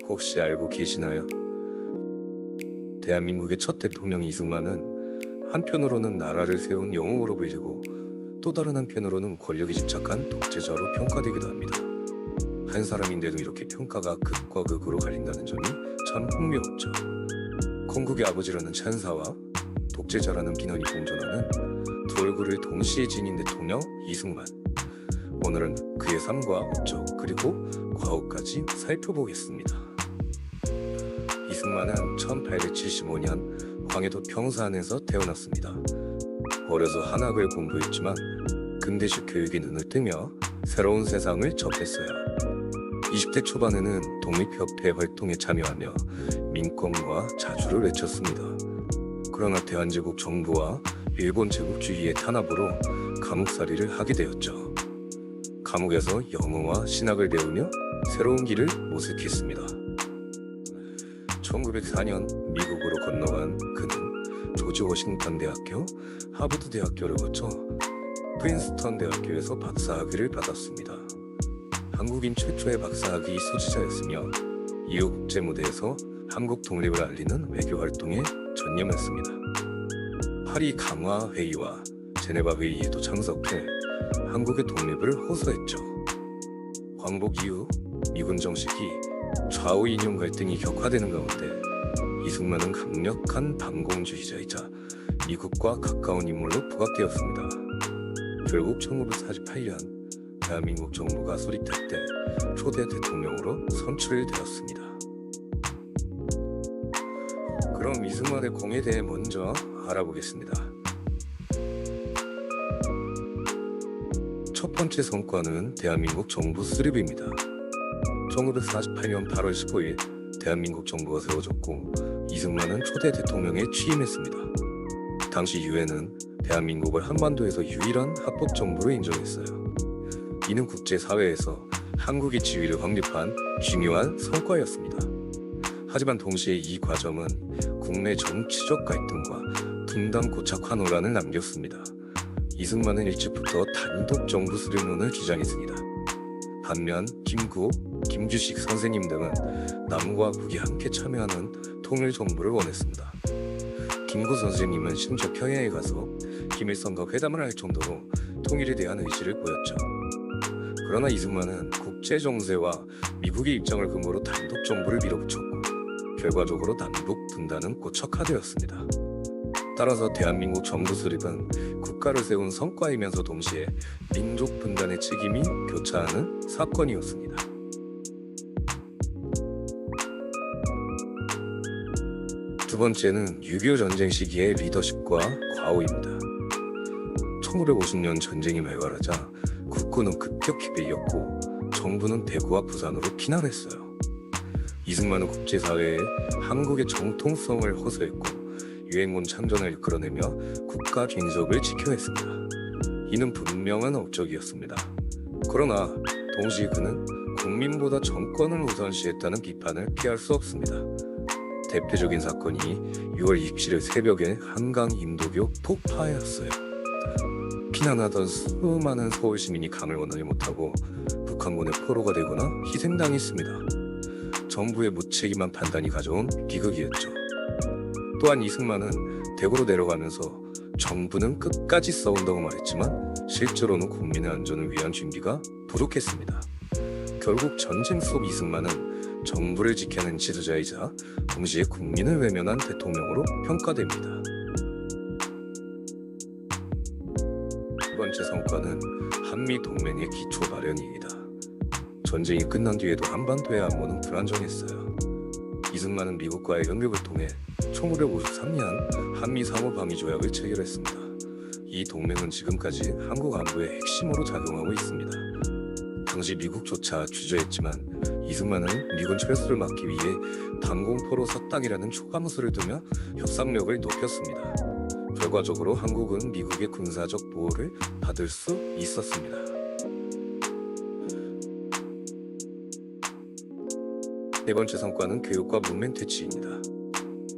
혹시 알고 계시나요? 대한민국의 첫 대통령 이승만은 한편으로는 나라를 세운 영웅으로 불리고 또 다른 한편으로는 권력에 집착한 독재자로 평가되기도 합니다. 한 사람인데도 이렇게 평가가 극과 극으로 갈린다는 점이 참 흥미롭죠. 건국의 아버지라는 찬사와 독재자라는 비난이 공존하는 두 얼굴을 동시에 지닌 대통령 이승만. 오늘은 그의 삶과 업적 그리고 과거까지 살펴보겠습니다. 이승만은 1875년 광해도 평산에서 태어났습니다. 어려서 한학을 공부했지만 근대식 교육에 눈을 뜨며 새로운 세상을 접했어요. 20대 초반에는 독립협회 활동에 참여하며 민권과 자주를 외쳤습니다. 그러나 대한제국 정부와 일본 제국주의의 탄압으로 감옥살이를 하게 되었죠. 감옥에서 영어와 신학을 배우며 새로운 길을 모색했습니다. 1904년 미국으로 건너간 그는 조지 워싱턴 대학교, 하버드 대학교를 거쳐 프린스턴 대학교에서 박사학위를 받았습니다. 한국인 최초의 박사학위 소지자였으며 이후 국제 무대에서 한국 독립을 알리는 외교 활동에 전념했습니다. 파리 강화 회의와 제네바 회의에도 참석해 한국의 독립을 호소했죠. 광복 이후 미군 정식이 좌우 이념 갈등이 격화되는 가운데 이승만은 강력한 반공주의자이자 미국과 가까운 인물로 부각되었습니다. 결국 1948년 대한민국 정부가 수립될 때 초대 대통령으로 선출되었습니다. 그럼 이승만의 공에 대해 먼저 알아보겠습니다. 첫 번째 성과는 대한민국 정부 수립입니다. 1948년 8월 15일 대한민국 정부가 세워졌고 이승만은 초대 대통령에 취임했습니다. 당시 유엔은 대한민국을 한반도에서 유일한 합법 정부로 인정했어요. 이는 국제사회에서 한국의 지위를 확립한 중요한 성과였습니다. 하지만 동시에 이 과정은 국내 정치적 갈등과 분단 고착 환호란을 남겼습니다. 이승만은 일찍부터 단독 정부 수립론을 주장했습니다. 반면 김구, 김주식 선생님 등은 남과 북이 함께 참여하는 통일 정부를 원했습니다. 김구 선생님은 심지어 평양에 가서 김일성과 회담을 할 정도로 통일에 대한 의지를 보였죠. 그러나 이승만은 국제 정세와 미국의 입장을 근거로 단독 정부를 밀어붙였고 결과적으로 남북 분단은 고착화되었습니다. 따라서 대한민국 정부 수립은 국가를 세운 성과이면서 동시에 민족 분단의 책임이 교차하는 사건이었습니다. 두 번째는 6.25 전쟁 시기의 리더십과 과오입니다. 1950년 전쟁이 발발하자 국군은 급격히 밀렸고 정부는 대구와 부산으로 피난했어요. 이승만은 국제사회에 한국의 정통성을 호소했고 유엔군 참전을 이끌어내며 국가 균적을 지켜야 했습니다. 이는 분명한 업적이었습니다. 그러나 동시에 그는 국민보다 정권을 우선시했다는 비판을 피할 수 없습니다. 대표적인 사건이 6월 27일 새벽에 한강 인도교 폭파였어요. 피난하던 수많은 서울 시민이 강을 건너지 못하고 북한군의 포로가 되거나 희생당했습니다. 정부의 무책임한 판단이 가져온 비극이었죠. 또한 이승만은 대구로 내려가면서 정부는 끝까지 싸운다고 말했지만 실제로는 국민의 안전을 위한 준비가 부족했습니다. 결국 전쟁 속 이승만은 정부를 지켜낸 지도자이자 동시에 국민을 외면한 대통령으로 평가됩니다. 두 번째 성과는 한미 동맹의 기초 마련입니다. 전쟁이 끝난 뒤에도 한반도의 안보는 불안정했어요. 이승만은 미국과의 연극을 통해 1953년 한미 상호방위조약을 체결했습니다. 이 동맹은 지금까지 한국 안보의 핵심으로 작용하고 있습니다. 당시 미국조차 주저했지만 이승만은 미군 철수를 막기 위해 단공포로 석당이라는 초강수를 두며 협상력을 높였습니다. 결과적으로 한국은 미국의 군사적 보호를 받을 수 있었습니다. 네 번째 성과는 교육과 문맹 퇴치입니다.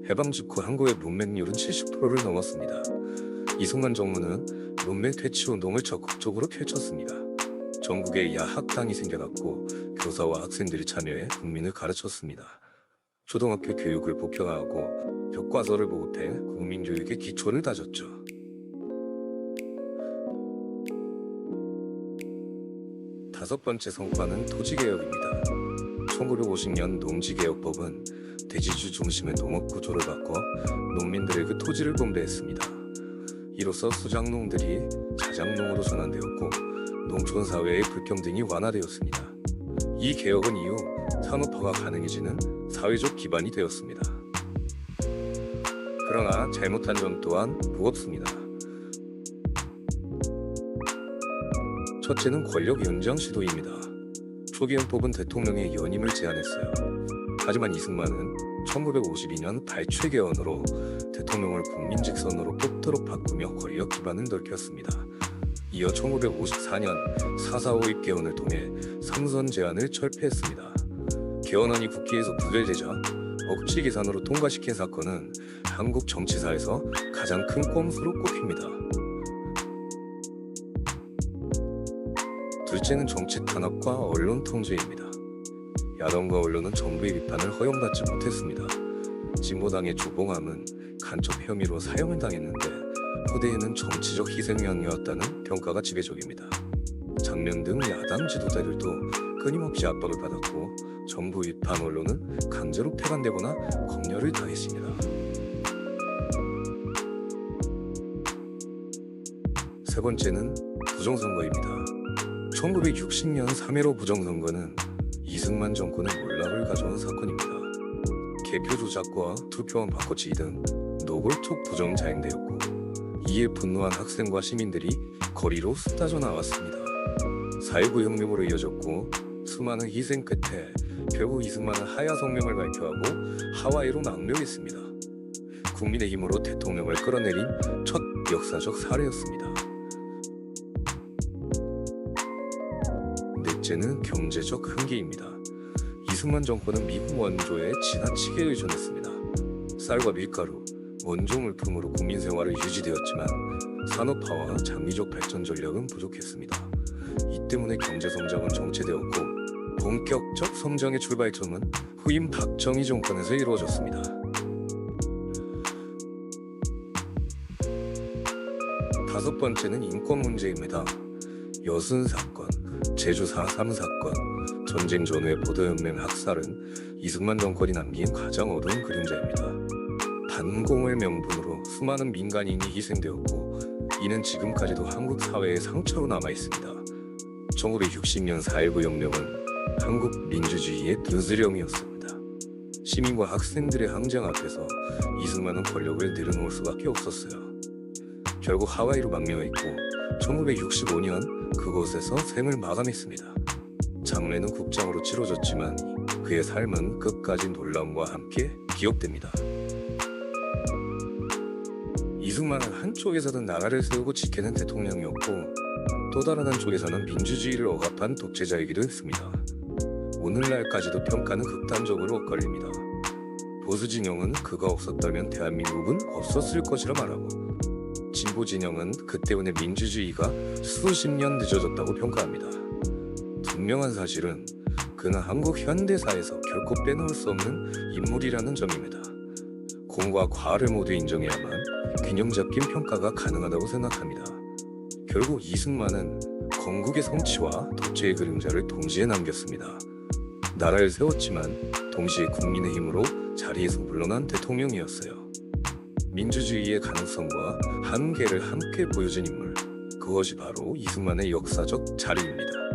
해방 직후 한국의 문맹률은 70%를 넘었습니다. 이승만 정부는 문맹 퇴치 운동을 적극적으로 펼쳤습니다. 전국에 야학당이 생겨났고 교사와 학생들이 참여해 국민을 가르쳤습니다. 초등학교 교육을 보편화하고 교과서를 보급해 국민교육의 기초를 다졌죠. 다섯 번째 성과는 토지개혁입니다. 1950년 농지개혁법은 대지주 중심의 농업구조를 바꿔 농민들에게 토지를 분배했습니다. 이로써 수장농들이 자장농으로 전환되었고 농촌사회의 불평등이 완화되었습니다. 이 개혁은 이후 산업화가 가능해지는 사회적 기반이 되었습니다. 그러나 잘못한 점 또한 무겁습니다. 첫째는 권력 연장 시도입니다. 초기헌법은 대통령의 연임을 제한했어요. 하지만 이승만은 1952년 발췌 개헌으로 대통령을 국민직선으로 뽑도록 바꾸며 권력 기반을 넓혔습니다. 이어 1954년 4.4.5 입개헌을 통해 삼선 제한을 철폐했습니다. 개헌안이 국회에서 부결되자 억지 계산으로 통과시킨 사건은 한국 정치사에서 가장 큰 꼼수로 꼽힙니다. 둘째는 정치 탄압과 언론 통제입니다. 야당과 언론은 정부의 비판을 허용받지 못했습니다. 진보당의 조봉암은 간첩 혐의로 사형을 당했는데 후대에는 정치적 희생양이었다는 평가가 지배적입니다. 장면 등 야당 지도자들도 끊임없이 압박을 받았고 정부 비판 언론은 강제로 폐간되거나 검열을 당했습니다. 세 번째는 부정선거입니다. 1960년 3.15 부정선거는 이승만 정권의 몰락을 가져온 사건입니다. 개표 조작과 투표원 바꿔치기 등 노골적 부정 자행되었고 이에 분노한 학생과 시민들이 거리로 쏟아져 나왔습니다. 4.19 혁명으로 이어졌고 수많은 희생 끝에 결국 이승만은 하야 성명을 발표하고 하와이로 망명했습니다. 국민의힘으로 대통령을 끌어내린 첫 역사적 사례였습니다. 넷째는 경제적 한계입니다. 이승만 정권은 미국 원조에 지나치게 의존했습니다. 쌀과 밀가루, 원조 물품으로 국민 생활을 유지되었지만 산업화와 장기적 발전 전략은 부족했습니다. 이 때문에 경제 성장은 정체되었고 본격적 성장의 출발점은 후임 박정희 정권에서 이루어졌습니다. 다섯 번째는 인권 문제입니다. 여순 사건, 제주 4.3 사건, 전쟁 전후의 보도연맹 학살은 이승만 정권이 남긴 가장 어두운 그림자입니다. 반공을 명분으로 수많은 민간인이 희생되었고 이는 지금까지도 한국 사회의 상처로 남아있습니다. 1960년 4.19 혁명은 한국 민주주의의 드스령이었습니다. 시민과 학생들의 항쟁 앞에서 이승만은 권력을 내려놓을 수밖에 없었어요. 결국 하와이로 망명했고 1965년 그곳에서 생을 마감했습니다. 장례는 국장으로 치러졌지만 그의 삶은 끝까지 놀라움과 함께 기억됩니다. 이승만은 한쪽에서는 나라를 세우고 지키는 대통령이었고 또 다른 한쪽에서는 민주주의를 억압한 독재자이기도 했습니다. 오늘날까지도 평가는 극단적으로 엇갈립니다. 보수 진영은 그가 없었다면 대한민국은 없었을 것이라 말하고 진보 진영은 그 때문에 민주주의가 수십 년 늦어졌다고 평가합니다. 분명한 사실은 그는 한국 현대사에서 결코 빼놓을 수 없는 인물이라는 점입니다. 공과 과를 모두 인정해야만 균형 잡힌 평가가 가능하다고 생각합니다. 결국 이승만은 건국의 성취와 독재의 그림자를 동시에 남겼습니다. 나라를 세웠지만 동시에 국민의힘으로 자리에서 물러난 대통령이었어요. 민주주의의 가능성과 한계를 함께 보여준 인물, 그것이 바로 이승만의 역사적 자리입니다.